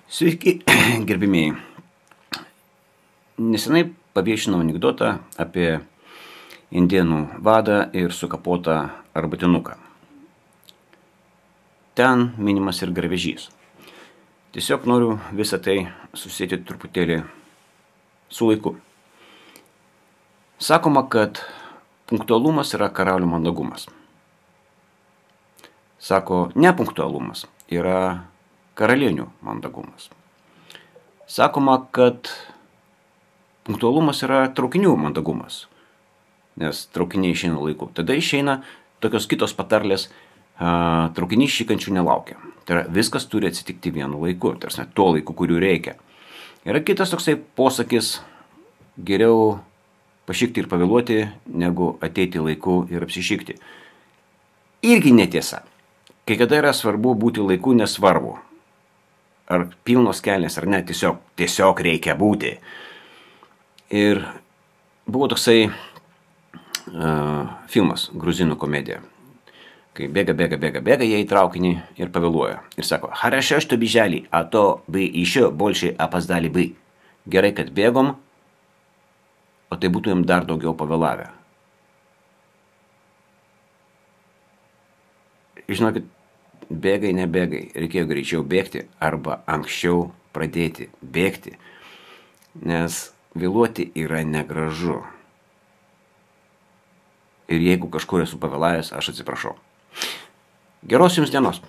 Sveiki, gerbimieji. Nesenai paviešinau anekdotą apie indėnų vadą ir sukapotą arbatinuką. Ten minimas ir garvežys. Tiesiog noriu visą tai susėti truputėlį su laiku. Sakoma, kad punktualumas yra karalių mandagumas. Sako, nepunktualumas yra karalienių mandagumas. Sakoma, kad punktualumas yra traukinių mandagumas, nes traukiniai išeina laiku. Tada išeina tokios kitos patarlės, traukinys šikančių nelaukia. Tai yra, viskas turi atsitikti vienu laiku, tarsi tuo laiku, kurių reikia. Yra kitas toksai posakis, geriau pašikti ir pavėluoti, negu ateiti laiku ir apsišikti. Irgi netiesa. Kai kada yra svarbu būti laiku, nesvarbu. Ar pilnos kelnės, ar ne, tiesiog reikia būti. Ir buvo toksai filmas, gruzinų komedija, kai bėga jie į traukinį ir pavėluoja. Ir sako, хорошо, что бежали, а то бы еще больше опоздали бы. Gerai, kad bėgom, o tai būtumėm dar daugiau pavėlavę. Žinokit, bėgai, nebėgai, reikėjo greičiau bėgti arba anksčiau pradėti bėgti, nes vėluoti yra negražu. Ir jeigu kažkur esu pavėlavęs, aš atsiprašau. Geros jums dienos.